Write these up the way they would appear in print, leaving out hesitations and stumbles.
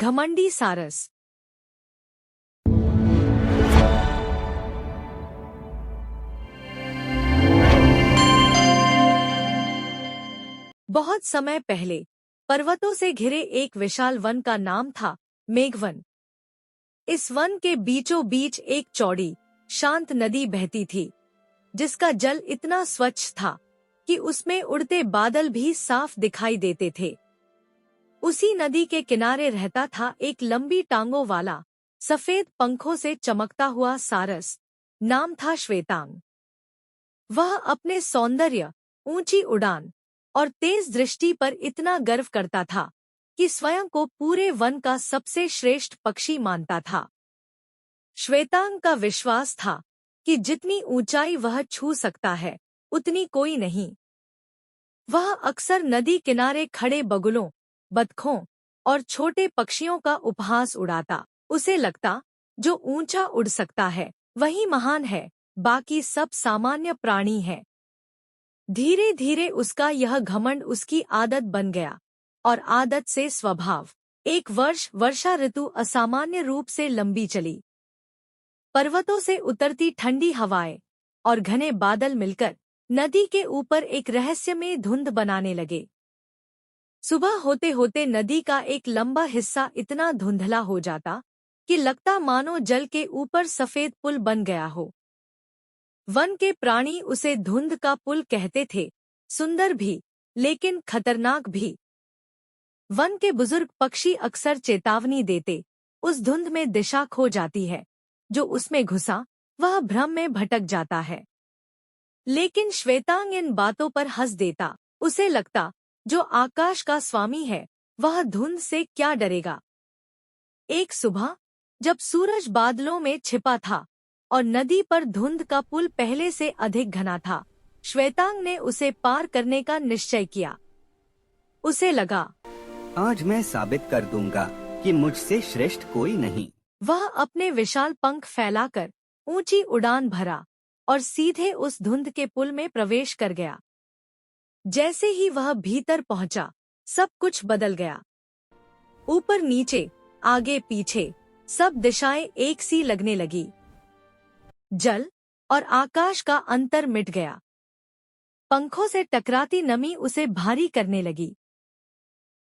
घमंडी सारस। बहुत समय पहले पर्वतों से घिरे एक विशाल वन का नाम था मेघवन। इस वन के बीचों बीच एक चौड़ी शांत नदी बहती थी, जिसका जल इतना स्वच्छ था कि उसमें उड़ते बादल भी साफ दिखाई देते थे। उसी नदी के किनारे रहता था एक लंबी टांगों वाला, सफेद पंखों से चमकता हुआ सारस। नाम था श्वेतांग। वह अपने सौंदर्य, ऊंची उड़ान और तेज दृष्टि पर इतना गर्व करता था कि स्वयं को पूरे वन का सबसे श्रेष्ठ पक्षी मानता था। श्वेतांग का विश्वास था कि जितनी ऊंचाई वह छू सकता है, उतनी कोई नहीं। वह अक्सर नदी किनारे खड़े बगुलों, बतखों और छोटे पक्षियों का उपहास उड़ाता। उसे लगता, जो ऊंचा उड़ सकता है वही महान है, बाकी सब सामान्य प्राणी हैं। धीरे धीरे उसका यह घमंड उसकी आदत बन गया, और आदत से स्वभाव। एक वर्ष वर्षा ऋतु असामान्य रूप से लंबी चली। पर्वतों से उतरती ठंडी हवाएं और घने बादल मिलकर नदी के ऊपर एक रहस्यमय धुंध बनाने लगे। सुबह होते होते नदी का एक लंबा हिस्सा इतना धुंधला हो जाता कि लगता मानो जल के ऊपर सफेद पुल बन गया हो। वन के प्राणी उसे धुंध का पुल कहते थे, सुंदर भी लेकिन खतरनाक भी। वन के बुजुर्ग पक्षी अक्सर चेतावनी देते, उस धुंध में दिशा खो जाती है, जो उसमें घुसा वह भ्रम में भटक जाता है। लेकिन श्वेतांग इन बातों पर हंस देता। उसे लगता, जो आकाश का स्वामी है वह धुंध से क्या डरेगा। एक सुबह जब सूरज बादलों में छिपा था और नदी पर धुंध का पुल पहले से अधिक घना था, श्वेतांग ने उसे पार करने का निश्चय किया। उसे लगा, आज मैं साबित कर दूंगा कि मुझसे श्रेष्ठ कोई नहीं। वह अपने विशाल पंख फैलाकर ऊंची उड़ान भरा और सीधे उस धुंध के पुल में प्रवेश कर गया। जैसे ही वह भीतर पहुंचा, सब कुछ बदल गया। ऊपर नीचे, आगे पीछे, सब दिशाएं एक सी लगने लगी। जल और आकाश का अंतर मिट गया। पंखों से टकराती नमी उसे भारी करने लगी।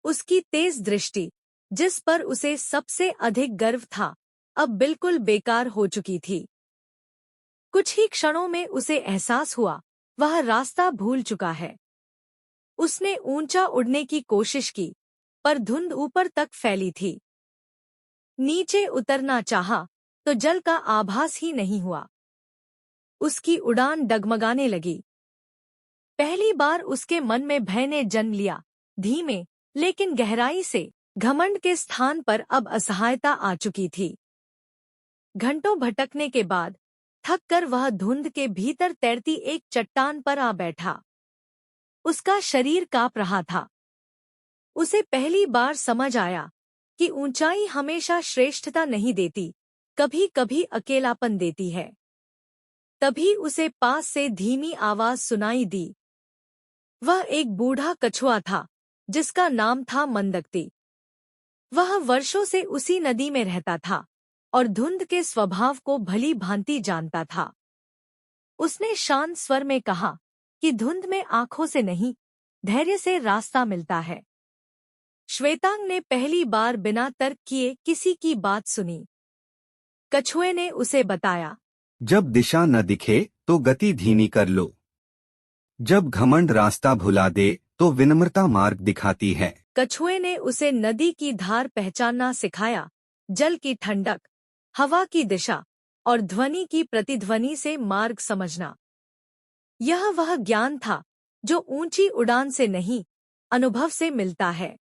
उसकी तेज दृष्टि, जिस पर उसे सबसे अधिक गर्व था, अब बिल्कुल बेकार हो चुकी थी। कुछ ही क्षणों में उसे एहसास हुआ, वह रास्ता भूल चुका है। उसने ऊंचा उड़ने की कोशिश की, पर धुंध ऊपर तक फैली थी। नीचे उतरना चाहा, तो जल का आभास ही नहीं हुआ। उसकी उड़ान डगमगाने लगी। पहली बार उसके मन में भय ने जन्म लिया। धीमे लेकिन गहराई से घमंड के स्थान पर अब असहायता आ चुकी थी। घंटों भटकने के बाद थक कर वह धुंध के भीतर तैरती एक चट्टान पर आ बैठा। उसका शरीर कांप रहा था। उसे पहली बार समझ आया कि ऊंचाई हमेशा श्रेष्ठता नहीं देती, कभी कभी अकेलापन देती है। तभी उसे पास से धीमी आवाज सुनाई दी। वह एक बूढ़ा कछुआ था, जिसका नाम था मंदकती। वह वर्षों से उसी नदी में रहता था और धुंध के स्वभाव को भली भांति जानता था। उसने शांत स्वर में कहा कि धुंध में आंखों से नहीं, धैर्य से रास्ता मिलता है। श्वेतांग ने पहली बार बिना तर्क किए किसी की बात सुनी। कछुए ने उसे बताया, जब दिशा न दिखे तो गति धीमी कर लो। जब घमंड रास्ता भुला दे तो विनम्रता मार्ग दिखाती है। कछुए ने उसे नदी की धार पहचानना सिखाया, जल की ठंडक, हवा की दिशा और ध्वनि की प्रतिध्वनि से मार्ग समझना। यह वह ज्ञान था जो ऊंची उड़ान से नहीं, अनुभव से मिलता है।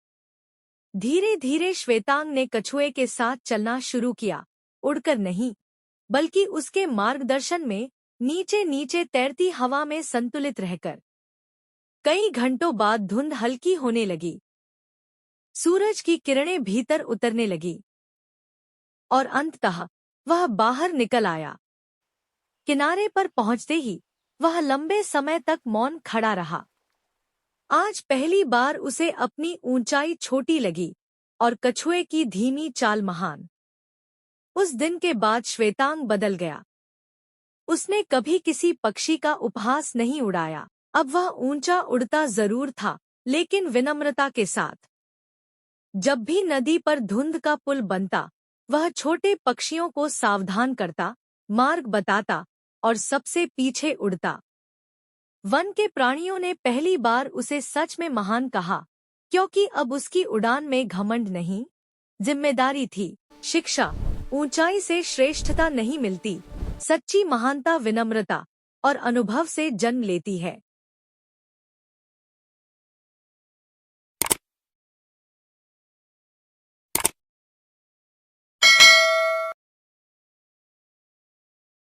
धीरे धीरे श्वेतांग ने कछुए के साथ चलना शुरू किया, उड़कर नहीं, बल्कि उसके मार्गदर्शन में नीचे नीचे तैरती हवा में संतुलित रहकर। कई घंटों बाद धुंध हल्की होने लगी। सूरज की किरणें भीतर उतरने लगी और अंततः वह बाहर निकल आया। किनारे पर पहुंचते ही वह लंबे समय तक मौन खड़ा रहा। आज पहली बार उसे अपनी ऊंचाई छोटी लगी, और कछुए की धीमी चाल महान। उस दिन के बाद श्वेतांग बदल गया। उसने कभी किसी पक्षी का उपहास नहीं उड़ाया। अब वह ऊंचा उड़ता जरूर था, लेकिन विनम्रता के साथ। जब भी नदी पर धुंध का पुल बनता, वह छोटे पक्षियों को सावधान करता, मार्ग बताता और सबसे पीछे उड़ता। वन के प्राणियों ने पहली बार उसे सच में महान कहा, क्योंकि अब उसकी उड़ान में घमंड नहीं, जिम्मेदारी थी। शिक्षा: ऊंचाई से श्रेष्ठता नहीं मिलती, सच्ची महानता विनम्रता और अनुभव से जन्म लेती है।